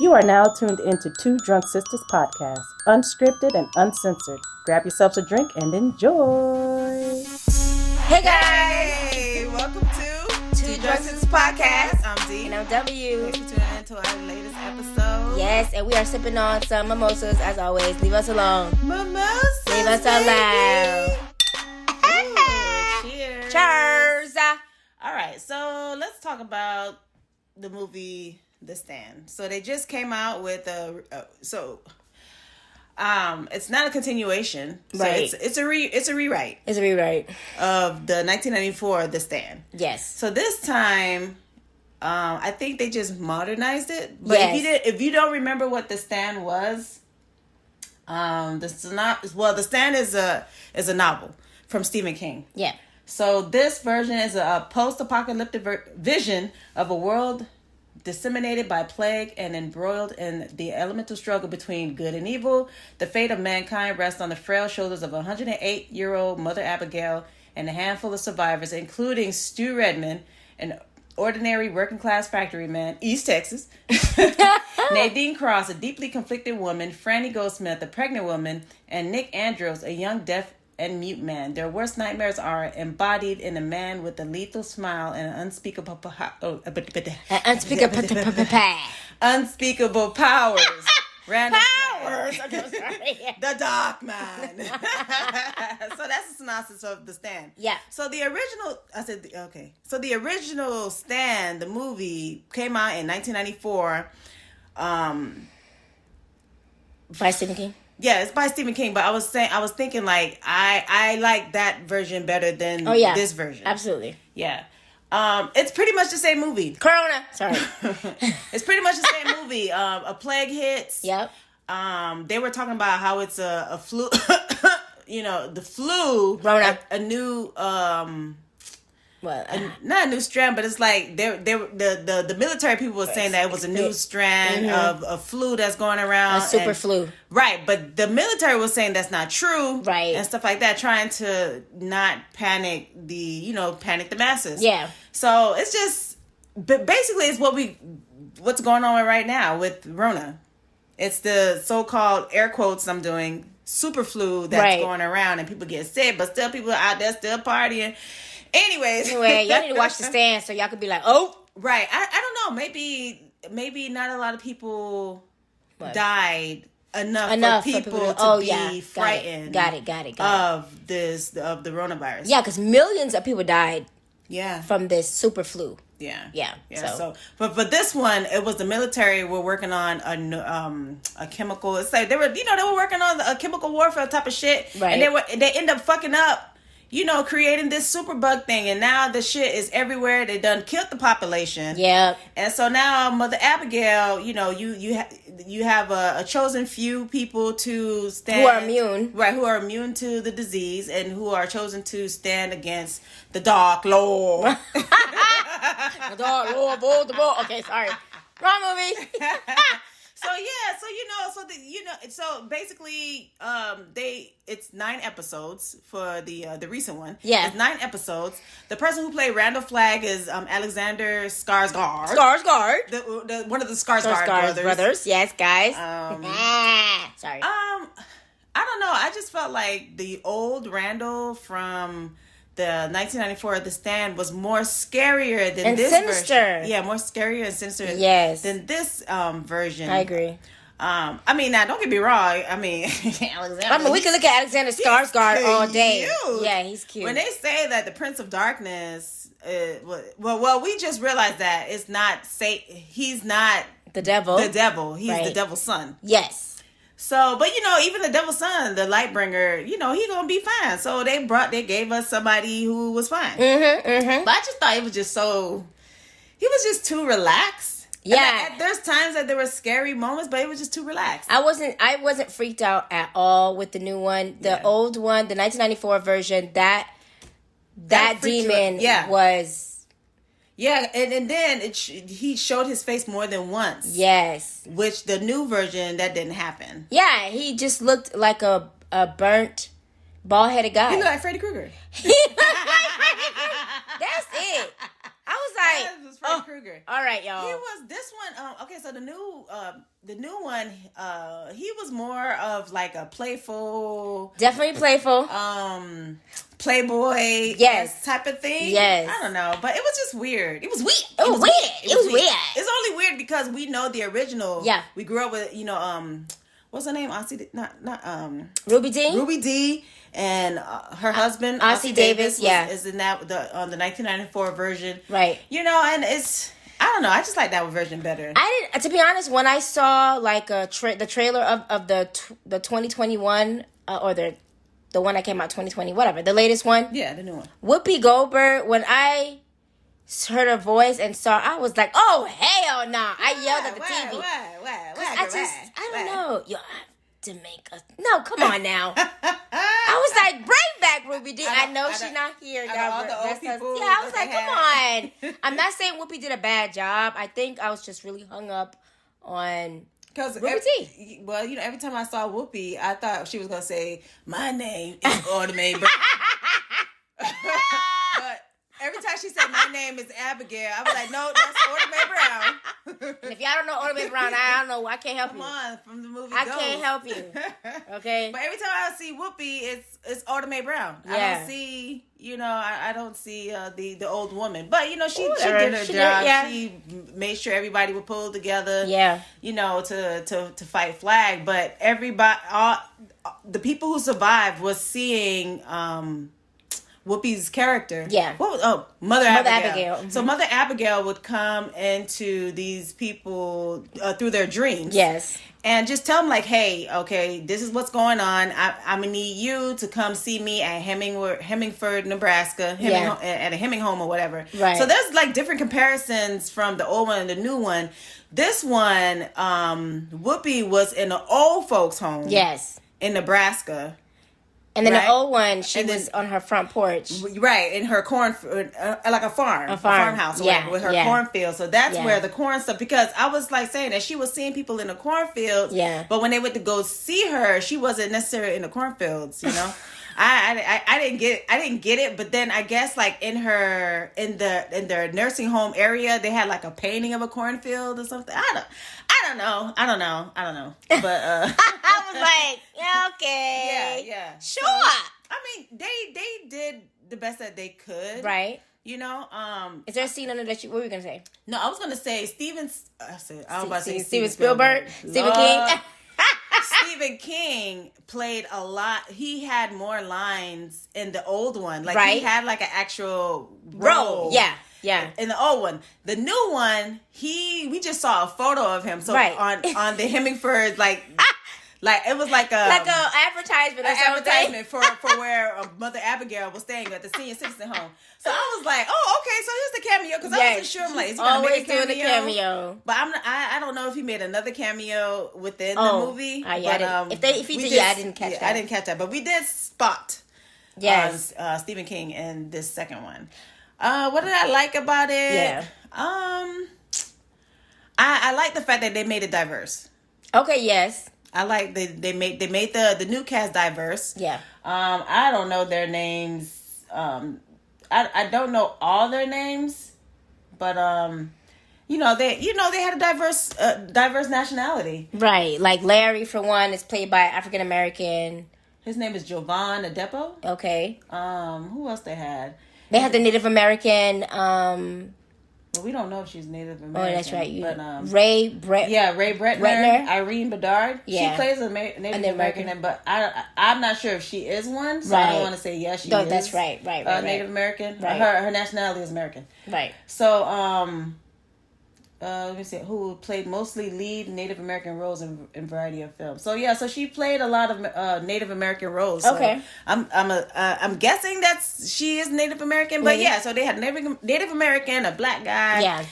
You are now tuned into Two Drunk Sistas podcast, unscripted and uncensored. Grab yourselves a drink and enjoy. Hey guys! Hey, welcome to Two Drunk Sistas podcast. I'm D. And I'm W. Thanks for tuning in to our latest episode. Yes, and we are sipping on some mimosas as always. Leave us alone. Mimosas, Leave us alone. Cheers. Cheers! All right, so let's talk about the movie The Stand. So they just came out with it's not a continuation. Right. So it's a rewrite. It's a rewrite Of the 1994 The Stand. Yes. So this time, I think they just modernized it. But Yes. if you don't remember what The Stand was, The Stand is a novel from Stephen King. Yeah. So this version is a post-apocalyptic vision of a world disseminated by plague and embroiled in the elemental struggle between good and evil. The fate of mankind rests on the frail shoulders of a 108-year-old Mother Abigail and a handful of survivors, including Stu Redman, an ordinary working-class factory man, East Texas, Nadine Cross, a deeply conflicted woman, Franny Goldsmith, a pregnant woman, and Nick Andros, a young deaf and mute man. Their worst nightmares are embodied in a man with a lethal smile and an unspeakable unspeakable powers. Random Powers! Okay, I'm sorry. The Dark Man. So that's the synopsis of The Stand. Yeah. So the original Stand, the movie, came out in 1994. By Stephen King? Yeah, it's by Stephen King, but I was thinking like I like that version better than this version. Absolutely. Yeah. It's pretty much the same movie. Corona. Sorry. It's pretty much the same movie. A plague hits. Yep. They were talking about how it's a flu. The flu. Rona. A new Well, not a new strand, but it's like the military people were saying that it was a new strand of flu that's going around. a super flu. Right, but the military was saying that's not true. Right. And stuff like that, trying to not panic the masses. Yeah. So it's just, but basically it's what's going on right now with Rona. It's the so-called air quotes I'm doing super flu that's going around and people get sick, but still people are out there still partying. Anyways. Anyway, y'all need to watch The Stand so y'all could be like, oh. Right. I don't know. Maybe not a lot of people died enough for people to be frightened. Got it. Of the coronavirus. Yeah, because millions of people died. Yeah. From this super flu. Yeah. So, but this one, it was the military were working on a chemical. It's like they were working on a chemical warfare type of shit, right? And they end up fucking up. Creating this super bug thing, and now the shit is everywhere. They done killed the population. Yeah. And so now Mother Abigail, you have a chosen few people to stand who are immune, right? Who are immune to the disease and who are chosen to stand against the Dark Lord. The Dark Lord, okay, sorry, wrong movie. So basically, it's 9 episodes for the recent one. Yeah, it's 9 episodes. The person who played Randall Flagg is Alexander Skarsgård. The one of the Skarsgård brothers. Yes, guys. Sorry. I don't know. I just felt like the old Randall from the 1994 The Stand was more scarier than this sinister. Version. Yeah, more scarier and sinister. Yes. Than this version. I agree. Now don't get me wrong. Alexander. We can look at Alexander Skarsgård all day. Cute. Yeah, he's cute. When they say that the Prince of Darkness, we just realized that it's not he's not the devil. The devil. He's the devil's son. Yes. So, but even the devil's son, the Lightbringer, he gonna be fine. So they gave us somebody who was fine. Mm-hmm. But I just thought he was just too relaxed. Yeah. There's times that there were scary moments, but it was just too relaxed. I wasn't freaked out at all with the new one. The old one, the 1994 version, that demon was. Yeah, and then he showed his face more than once. Yes. Which the new version, that didn't happen. Yeah, he just looked like a burnt, bald-headed guy. He looked like Freddy Krueger. That's it. I I was like, That was Freddy Krueger. All right, y'all. He was this one. Okay, so the new one. He was more of like a playful, definitely playful, playboy, yes, type of thing. Yes, I don't know, but it was just weird. It was weird. It was weird. It's only weird because we know the original. Yeah, we grew up with what's her name? Ruby Dee. Ruby Dee. And her husband, Ossie Davis, is in that the 1994 version, right? And I don't know. I just like that version better. I didn't, to be honest. When I saw like the trailer of the 2021 or the one that came out 2020, whatever, the latest one, the new one, Whoopi Goldberg. When I heard her voice and saw, I was like, "Oh hell no!" I yelled at the TV. I don't know. Yo, Jamaica. No, come on now. I was like, bring back Ruby Dee. I know she's not here. All the old people. Yeah, I was like, come on. I'm not saying Whoopi did a bad job. I think I was just really hung up on Ruby Dee. Well, every time I saw Whoopi, I thought she was going to say, my name is Automate Brown. But every time she said, my name is Abigail, I was like, no, that's Automate Brown. And if y'all don't know Automate Brown, I don't know. I can't help you. Come on, from the movie I Ghost. can't help you. Okay? But every time I see Whoopi, it's Automate Brown. Yeah. I don't see, I don't see the old woman. But, she did her job. Yeah. She made sure everybody would pull together. Yeah. To fight Flag. But everybody, the people who survived was seeing Whoopi's character. Yeah. Mother Abigail. Mm-hmm. So Mother Abigail would come into these people through their dreams. Yes. And just tell them like, hey, okay, this is what's going on. I'm going to need you to come see me at Hemingford, Nebraska, at a Heming home or whatever. Right. So there's like different comparisons from the old one and the new one. This one, Whoopi was in an old folks home. Yes. In Nebraska. And then the old one, she was on her front porch. Right, in her like a farmhouse with her cornfield. So that's where the corn stuff, because I was like saying that she was seeing people in the cornfields. Yeah. But when they went to go see her, she wasn't necessarily in the cornfields, I didn't get it, but then I guess like in their nursing home area, they had like a painting of a cornfield or something. I don't know. But I was like, yeah, okay. Yeah. Sure. So, I mean, they did the best that they could. Right. Is there a scene under that what were you gonna say? No, I was gonna say Steven Spielberg. Stephen King. Stephen King played a lot. He had more lines in the old one. Like he had like an actual role. Yeah. In the old one. The new one, we just saw a photo of him. So on the Hemingford, like it was like a advertisement or something. Advertisement for where Mother Abigail was staying at the senior citizen home. So I was like, oh, okay, so here's the cameo, because I wasn't sure. I'm like, is he gonna make a cameo? But I don't know if he made another cameo within the movie. If he did, I didn't catch that. I didn't catch that, but we did spot Stephen King in this second one. What did I like about it? Yeah. I like the fact that they made it diverse. Okay. Yes. I like they made the new cast diverse. Yeah. I don't know their names. I don't know all their names, but they had a diverse nationality. Right. Like Larry, for one, is played by African American. His name is Jovan Adepo. Okay. Who else they had? They had the Native American. Well, we don't know if she's Native American. Oh, that's right. Ray Bretner. Irene Bedard. Yeah. She plays a Native American, but I'm not sure if she is one, so I don't want to say yes, she is. That's right. Native American. Right. Her nationality is American. Right. So, let me see, who played mostly lead Native American roles in variety of films. So so she played a lot of Native American roles. So okay. I'm guessing that she is Native American, but so they had Native American, a black guy. Yeah.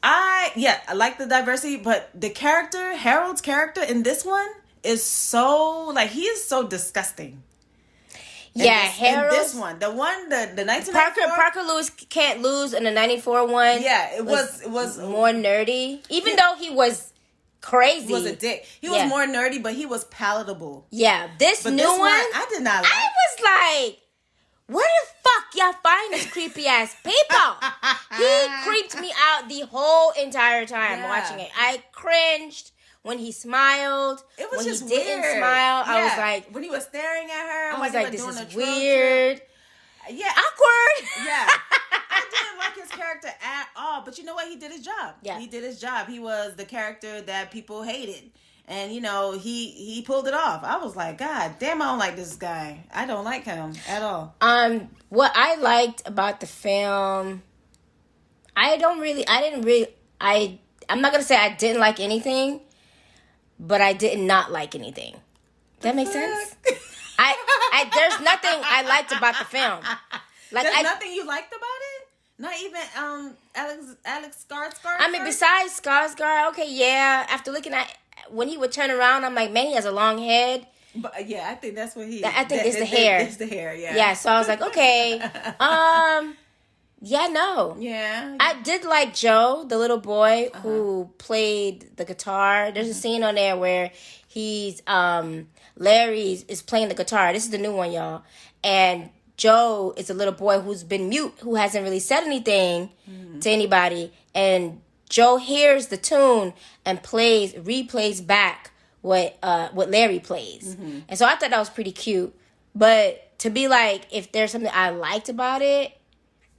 I like the diversity, but the character, Harold's character in this one is so, he is so disgusting. Harold. This one, the 1994. Parker Lewis can't lose in the 94 one. Yeah, it was more nerdy, even though he was crazy. He was a dick. He was more nerdy, but he was palatable. Yeah, this new one, I did not like. I was like, where the fuck y'all find this creepy ass people? He creeped me out the whole entire time watching it. I cringed when he smiled. It was when just he didn't weird. smile. I was like, when he was staring at her, I was like, this doing is a road weird. trip. Yeah, awkward. Yeah, I didn't like his character at all. But you know what? He did his job. Yeah, he did his job. He was the character that people hated. And, you know, he pulled it off. I was like, God damn, I don't like this guy. I don't like him at all. What I liked about the film, I'm not going to say I didn't like anything, but I did not like anything. That makes sense? There's nothing I liked about the film. Like, There's nothing you liked about it? Not even Alex Skarsgård? I mean, besides Skarsgård, okay, yeah. After looking at when he would turn around, I'm like, man, he has a long head. But yeah, I think that's what I think it's the hair. It's the hair, yeah. Yeah, so I was like, okay. Yeah, no. Yeah. I did like Joe, the little boy who played the guitar. There's a scene on there where Larry is playing the guitar. This is the new one, y'all. And Joe is a little boy who's been mute, who hasn't really said anything to anybody. And Joe hears the tune and replays back what Larry plays. And so I thought that was pretty cute. But to be like, if there's something I liked about it,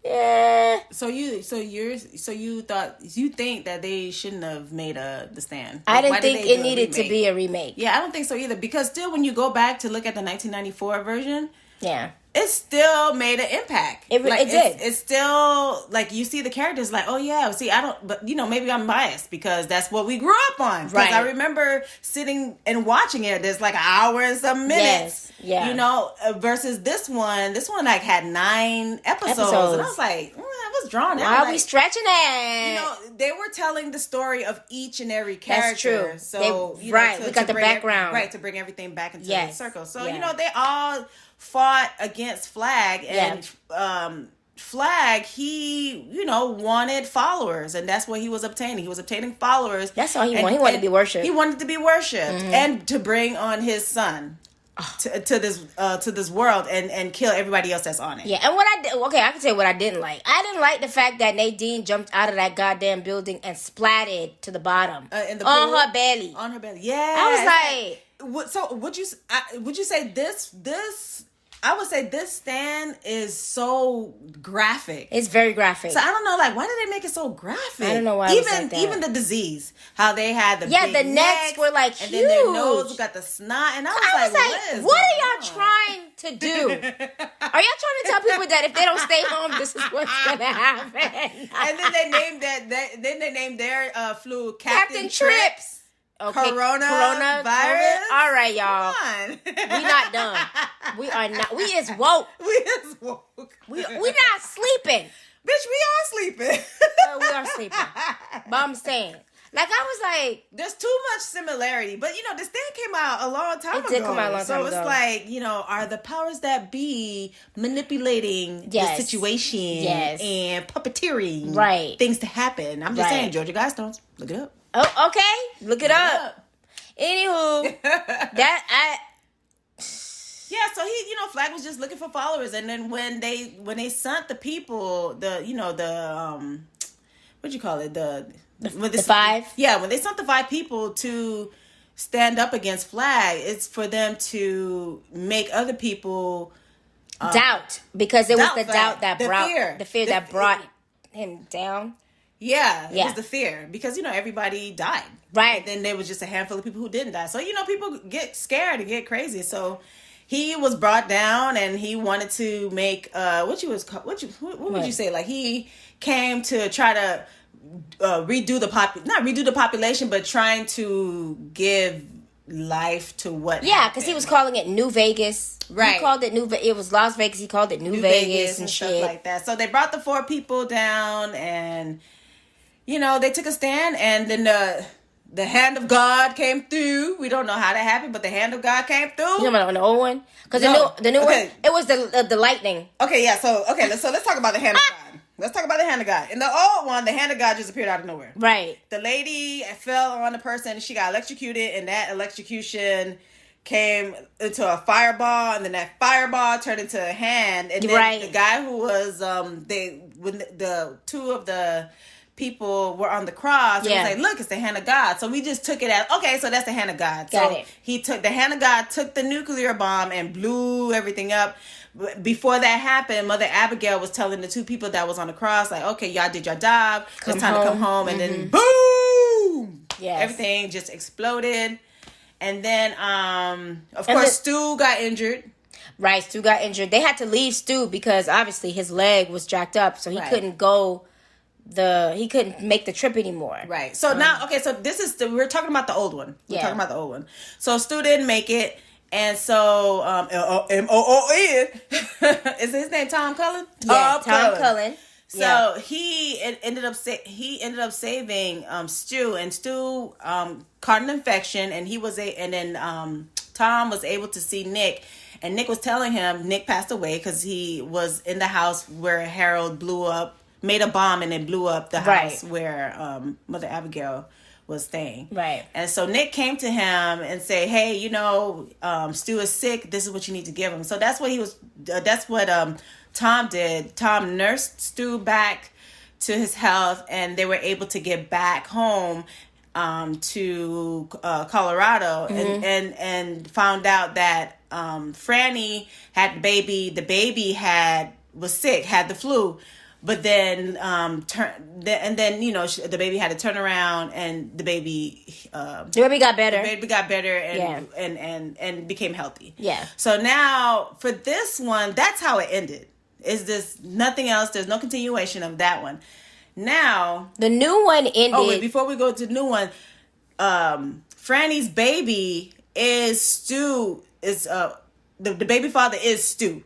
yeah. So you think that they shouldn't have made The Stand? I didn't think it needed to be a remake. Yeah, I don't think so either. Because still, when you go back to look at the 1994 version, yeah, it still made an impact. It did. It's still, like, you see the characters like, oh, yeah, see, I don't, but, you know, maybe I'm biased because that's what we grew up on. Because I remember sitting and watching it. There's like an hour and some minutes. Yes, yeah. You know, versus this one, like had 9 episodes. And I was like, it was drawn out. Why are like, we stretching it? You know, they were telling the story of each and every character. That's true. So, we got the background. To bring everything back into the circle. So, you know, they all fought against Flag, and Flag, he, you know, wanted followers, and that's what he was obtaining. He was obtaining followers. That's all he wanted. He wanted to be worshipped. He wanted to be worshipped, and to bring on his son to this world and kill everybody else that's on it. Yeah, and I can say what I didn't like. I didn't like the fact that Nadine jumped out of that goddamn building and splatted to the bottom in the on pool? her belly. On her belly, yeah. I was like, so would you say this? I would say this stand is so graphic. It's very graphic. So I don't know, like, why did they make it so graphic? I don't know why. Even the disease, how they had the big the necks were like and huge. then their nose got the snot, and I was like, what are y'all trying to do? Are y'all trying to tell people that if they don't stay home, this is what's gonna happen? And then they named their flu Captain Trips. Okay, Coronavirus. All right, y'all. We not done. We are not. We is woke. We not sleeping. Bitch, we are sleeping. We are sleeping. But I'm saying, like, I was like, there's too much similarity. But, you know, this thing came out a long time ago. It did come out a long time ago. So it's like, you know, are the powers that be manipulating the situation and puppeteering things to happen? I'm just saying, Georgia Guidestones, look it up. Oh, okay. Look it up. Anywho, yeah, so he, you know, Flag was just looking for followers, and then when they sent the people, what you call it, the 5? Yeah, when they sent the 5 people to stand up against Flag, it's for them to make other people doubt, because it was the doubt that brought him down. Yeah, it was the fear, because, you know, everybody died. Right. And then there was just a handful of people who didn't die. So, you know, people get scared and get crazy. So he was brought down, and he wanted to make, what would you say? Like, he came to try to not redo the population, but trying to give life to what happened. Because he was calling it New Vegas. Right. He called it it was Las Vegas. He called it New Vegas and shit. Stuff like that. So they brought the 4 people down, and, you know, they took a stand, and then the hand of God came through. We don't know how that happened, but the hand of God came through. You know, the old one? Because the new one, it was the lightning. Okay, yeah. So let's talk about the hand of God. Let's talk about the hand of God. In the old one, the hand of God just appeared out of nowhere. Right. The lady fell on the person, and she got electrocuted, and that electrocution came into a fireball, and then that fireball turned into a hand, and then the guy who was when the two of the people were on the cross, it was like, look, it's the hand of God. So we just took it as, okay, so that's the hand of God. He took the hand of God, took the nuclear bomb and blew everything up. Before that happened, Mother Abigail was telling the two people that was on the cross, like, okay, y'all did your job, it's time to come home. And then boom, everything just exploded. And then, of course, Stu got injured. Right, Stu got injured. They had to leave Stu because obviously his leg was jacked up, so he couldn't go. He couldn't make the trip anymore. Right. So now, okay, so this is we're talking about the old one. We're talking about the old one. So Stu didn't make it, and so Moon is his name Tom Cullen? Yeah, Tom Cullen. So he ended up saving Stu, and Stu caught an infection, and Tom was able to see Nick, and Nick was telling him Nick passed away because he was in the house where Harold made a bomb and it blew up the house where Mother Abigail was staying. Right. And so Nick came to him and say, hey, Stu is sick. This is what you need to give him. So that's what Tom did. Tom nursed Stu back to his health, and they were able to get back home to Colorado, and found out that Franny had the baby. The baby was sick, had the flu. But then, the baby had to turn around, and the baby got better. The baby got better, and became healthy. Yeah. So now for this one, that's how it ended. Is this nothing else? There's no continuation of that one. Now the new one ended. Oh wait, before we go to the new one, Franny's baby is Stu. Is the baby father is Stu.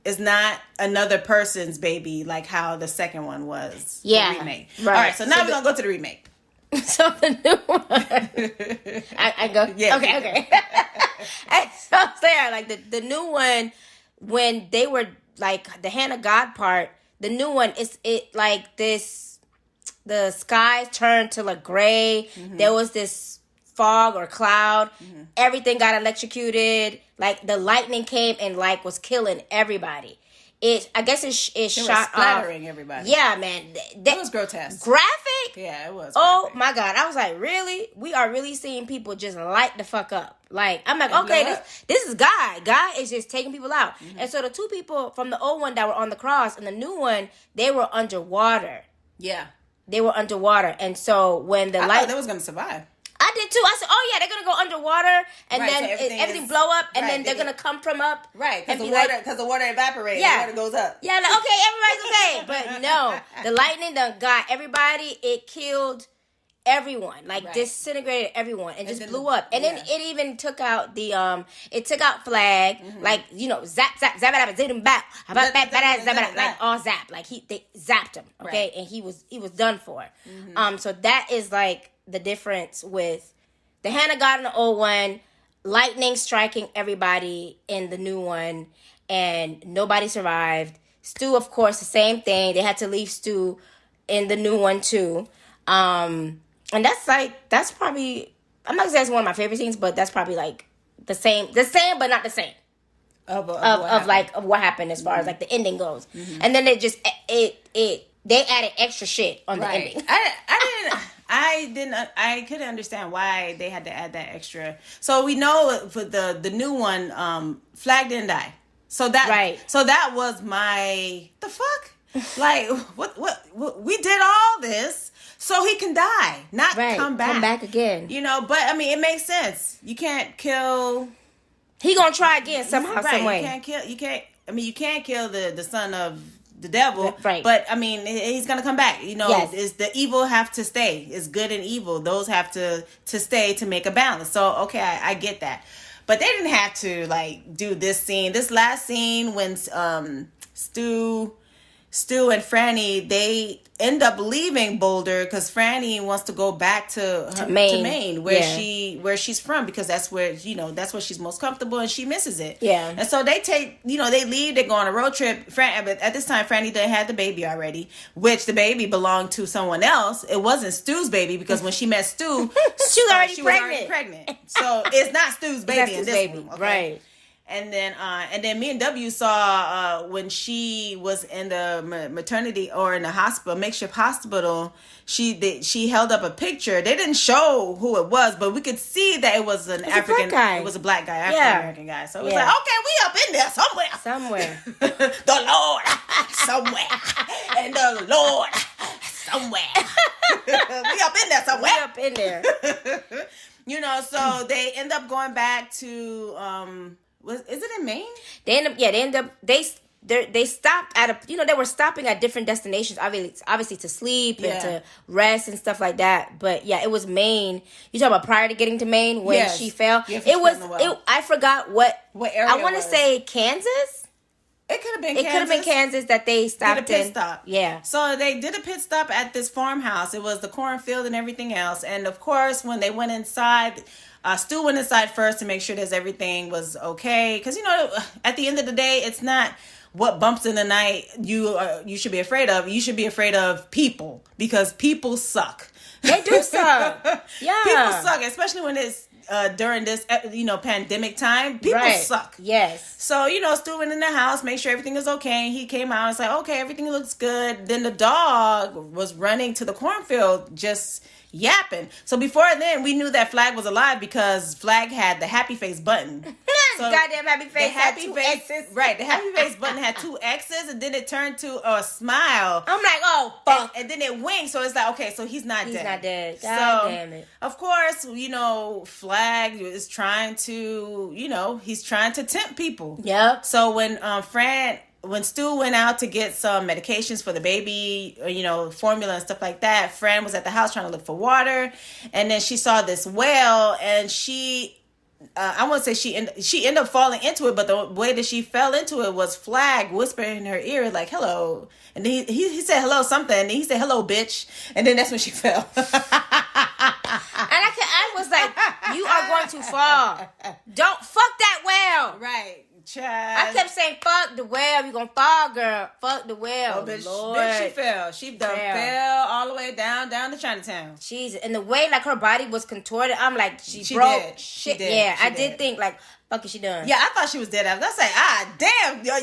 Is not another person's baby like how the second one was. Yeah. The remake. Right. All right, so now we're going to go to the remake. So the new one. I go? Yeah. Okay. And so Sarah, like the new one, when they were like the hand of God part, the new one is like this, the skies turned to like gray. Mm-hmm. There was this fog or cloud. Mm-hmm. Everything got electrocuted. Like the lightning came and like was killing everybody. I guess it shot splattering everybody. Yeah, man. That was grotesque. Graphic? Yeah, it was. Oh my God. I was like, really? We are really seeing people just light the fuck up. Like, I'm like, okay, this is God. God is just taking people out. Mm-hmm. And so the two people from the old one that were on the cross and the new one, they were underwater. Yeah. They were underwater. And so when the light... thought they was going to survive. I did too. I said, oh yeah, they're going to go underwater and then so everything blow up and then they're going to come from up. Right, because the water evaporates. Yeah. The water goes up. Yeah, like, okay, everybody's okay. But no, the lightning done got everybody. It killed everyone. Like disintegrated everyone and just blew up. And then it even took out it took out Flag. Mm-hmm. Like, zap, zap, zap, zap, zap, back, like all zap. Like they zapped him, okay? Right. And he was done for. Mm-hmm. So that is like the difference with the hand of God in the old one, lightning striking everybody in the new one, and nobody survived. Stu, of course, the same thing. They had to leave Stu in the new one too. And that's probably, I'm not gonna say it's one of my favorite scenes, but that's probably like the same, but not the same. Of what happened as far as like the ending goes. Mm-hmm. And then they just they added extra shit on the ending. I couldn't understand why they had to add that extra. So we know for the new one, Flag didn't die. So that was the fuck? Like what we did all this so he can die, not come back again. But I mean it makes sense. You can't kill. He gonna try again somehow, some way. You can't kill the son of the devil, right? But I mean, he's gonna come back. Is the evil have to stay? Is good and evil, those have to stay to make a balance. So okay, I get that, but they didn't have to like do this last scene when Stu Stu and Franny, they end up leaving Boulder because Franny wants to go back to Maine, where she's from, because that's where she's most comfortable and she misses it. Yeah. And so they they leave, they go on a road trip. But at this time, Franny done had the baby already, which the baby belonged to someone else. It wasn't Stu's baby, because when she met Stu, she was already pregnant. So it's not Stu's baby in this one. Okay? Right. And then me and W saw when she was in the maternity or in the hospital, makeshift hospital. She held up a picture. They didn't show who it was, but we could see that it was an African guy. It was a black guy, African American guy. So it was like, okay, we up in there somewhere. The Lord somewhere, and the Lord somewhere. We up in there somewhere. We up in there. So they end up going back to is it in Maine? They stopped at they were stopping at different destinations, obviously to sleep and to rest and stuff like that. But yeah, it was Maine. You talking about prior to getting to Maine when she fell? Yeah, I forgot what area. I want to say Kansas. It could have been Kansas. It could have been Kansas that they stopped did a pit stop. Yeah. So they did a pit stop at this farmhouse. It was the cornfield and everything else. And of course, when they went inside, Stu went inside first to make sure that everything was okay. Because, at the end of the day, it's not what bumps in the night you should be afraid of. You should be afraid of people, because people suck. They do suck. Yeah. People suck, especially when it's during this, pandemic time. People suck. Yes. So, Stu went in the house, make sure everything is okay. He came out and said, okay, everything looks good. Then the dog was running to the cornfield, just yapping. So before then, we knew that Flag was alive because Flag had the happy face button. So goddamn happy face had two X's. Right, the happy face button had 2 X's, and then it turned to a smile. I'm like, oh, fuck. And then it winked, so it's like, okay, so he's not dead. He's not dead. God damn it. Of course, Flag is trying to, he's trying to tempt people. Yep. So when Stu went out to get some medications for the baby, formula and stuff like that, Fran was at the house trying to look for water. And then she saw this well, and I won't say she ended up falling into it, but the way that she fell into it was Flag whispering in her ear, like, hello. And then he said hello something, and he said, hello, bitch. And then that's when she fell. And I was like, you are going to fall. Don't fuck that well. Right. Child. I kept saying, fuck the well. You gonna fall, girl. Fuck the well. Oh, bitch, Lord. Bitch, she fell. She fell all the way down to Chinatown. Jesus. And the way, like, her body was contorted, I'm like, she broke. Did. She did. Yeah, she I did think, like, fuck is she done? Yeah, I thought she was dead. I was gonna say, damn, y'all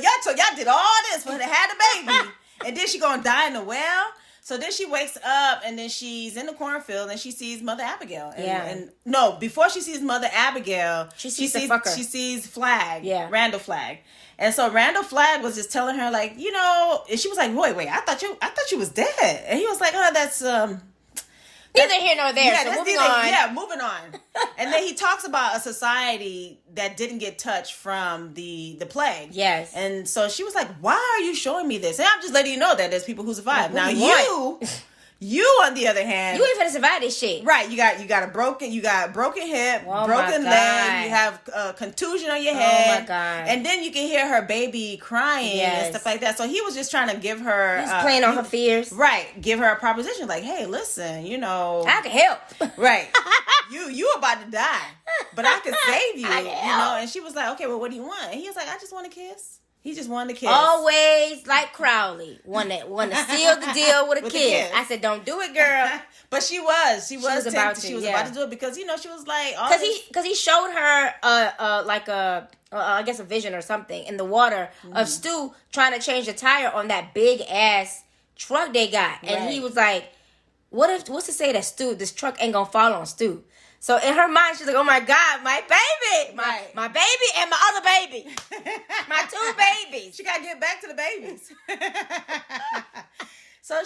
did all this for her to have a baby. And then she gonna die in the well? So then she wakes up, and then she's in the cornfield, and she sees Mother Abigail. And no, before she sees Mother Abigail, she sees Flag. Yeah. Randall Flag. And so Randall Flag was just telling her, like, and she was like, wait, I thought you was dead. And he was like, oh, that's neither here nor there. Yeah, so moving on. Yeah, moving on. And then he talks about a society that didn't get touched from the plague. Yes. And so she was like, why are you showing me this? And I'm just letting you know that there's people who survived. Now you on the other hand, you ain't finna survive this shit. Right. You got broken hip, broken leg, you have a contusion on your head. Oh my God. And then you can hear her baby crying and stuff like that. So he was just trying to give her playing on her fears. Right. Give her a proposition like, hey, listen, I can help. Right. you about to die, but I can save you. And she was like, okay, well, what do you want? And he was like, I just want a kiss. He just wanted a kiss. Always like Crowley. Want to seal the deal with a kiss. I said, don't do it, girl. But she was about to do it because, she was like... Because he showed her, I guess a vision or something in the water of Stu trying to change the tire on that big-ass truck they got. And he was like, what's to say that this truck ain't going to fall on Stu? So in her mind, she's like, oh my God, my baby. My baby and my other baby. My 2 babies. She got to get back to the babies. So,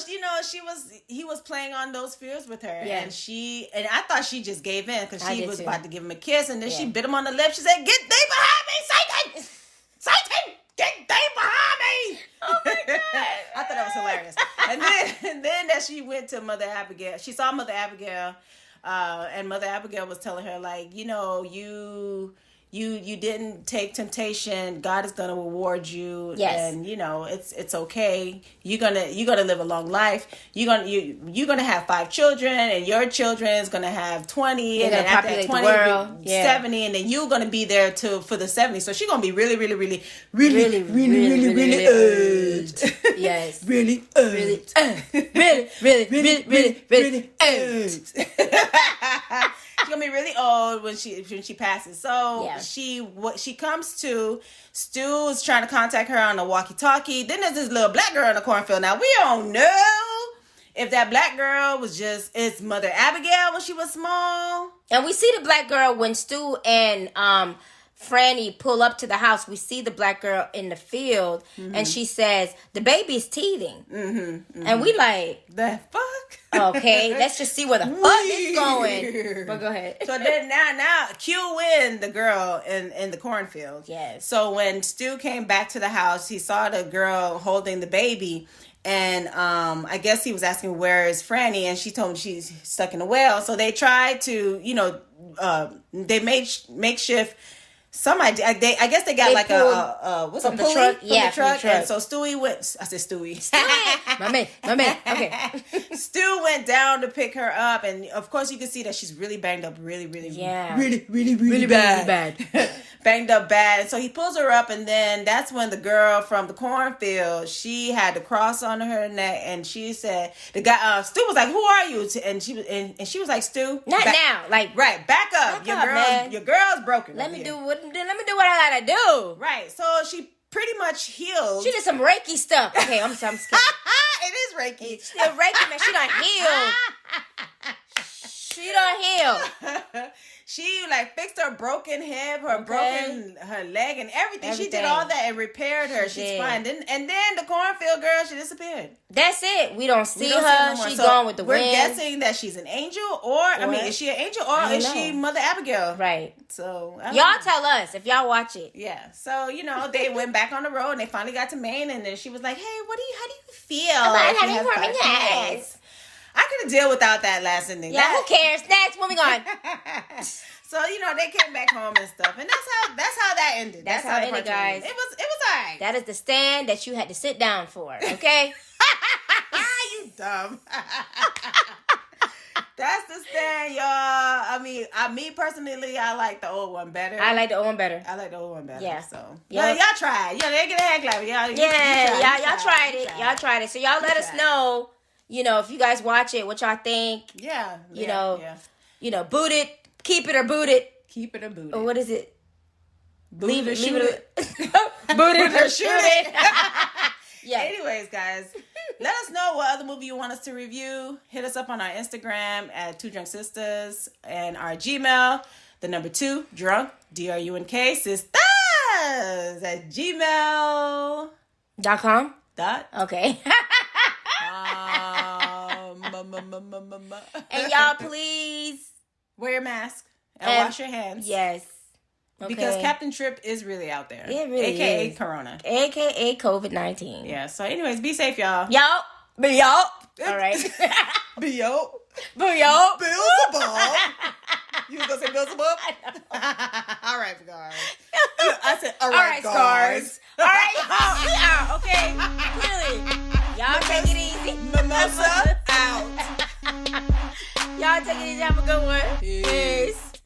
he was playing on those fears with her. Yeah. And I thought she just gave in because she was about to give him a kiss. And then she bit him on the lip. She said, get thee behind me, Satan! Satan! Get thee behind me! Oh my God. I thought that was hilarious. And then that she went to Mother Abigail. She saw Mother Abigail. And Mother Abigail was telling her, like, you you didn't take temptation. God is gonna reward you. Yes. And it's okay. You're gonna live a long life. You're gonna have 5 children, and your children is gonna have 20, They're and then gonna after that populate the world. 70, and then you're gonna be there for the 70. So she's gonna be really urged. Yes. Really urged. Really urged. She's gonna be really old when she passes. So Yeah. she comes to. Stu is trying to contact her on the walkie-talkie. Then there's this little black girl in the cornfield. Now we don't know if that black girl was just it's Mother Abigail when she was small. And we see the black girl when Stu and Franny pull up to the house. We see the black girl in the field, and she says, the baby's teething. And we like, the fuck? Okay, let's just see where the fuck it's going. But go ahead. So then now Q win the girl in the cornfield. Yes. So when Stu came back to the house, he saw the girl holding the baby. And I guess he was asking where is Franny, and she told him she's stuck in a well. So they tried to, they made makeshift. I guess they got They like a pulley from the truck. And so Stewie went. I said Stewie. my man. Okay. Stu went down to pick her up, and of course you can see that she's really banged up, really bad. Banged up bad. And so he pulls her up, and then that's when the girl from the cornfield, she had the cross on her neck, and she said, the guy, Stu was like, "Who are you?" And she was like, "Stu, Not now, like right, back up. Your girl's broken. Let me do what I gotta do." Right. So she pretty much healed. She did some Reiki stuff. Okay, I'm scared. It is Reiki. She did Reiki, man. She done healed. She like fixed her broken hip, broken her leg, and everything. She did all that and repaired her. She's fine. And then the cornfield girl, she disappeared. That's it. We don't see her. She's gone with the wind. We're guessing that she's an angel, is she an angel or is she Mother Abigail? Right. So y'all tell us if y'all watch it. Yeah. So they went back on the road and they finally got to Maine, and then she was like, "Hey, how do you feel?" I'm having warming hands. I could have dealt without that last ending. Yeah, who cares? Next, moving on. So they came back home and stuff, and that's how that ended. That's how it ended, guys. It was alright. That is the stand that you had to sit down for. Okay. You dumb. That's the stand, y'all. I mean, me personally, I like the old one better. I like the old one better. Yeah. So yeah, y'all tried. Yeah, they get a hand clap. Y'all tried it. Y'all tried it. So y'all let us know. If you guys watch it, what y'all think. Yeah. Boot it, keep it or boot it. Keep it or boot it. Or what is it? Leave it or shoot it. Boot it or shoot it. Yeah. Anyways, guys, let us know what other movie you want us to review. Hit us up on our Instagram at 2 Drunk Sistas and our Gmail, the number 2 drunk DRUNK sistas at gmail.com. Okay. And y'all, please wear your mask and wash your hands. Yes. Okay. Because Captain Trip is really out there. It really AKA is. Corona. AKA COVID-19. Yeah. So anyways, be safe, y'all. Yo. All right. Beelzebub. You was going to say Beelzebub? All right, guys. I said, all right, guys. All right, y'all. We are, okay? Clearly. Y'all take it easy. Mimosa out. Y'all take it easy. Have a good one. Peace.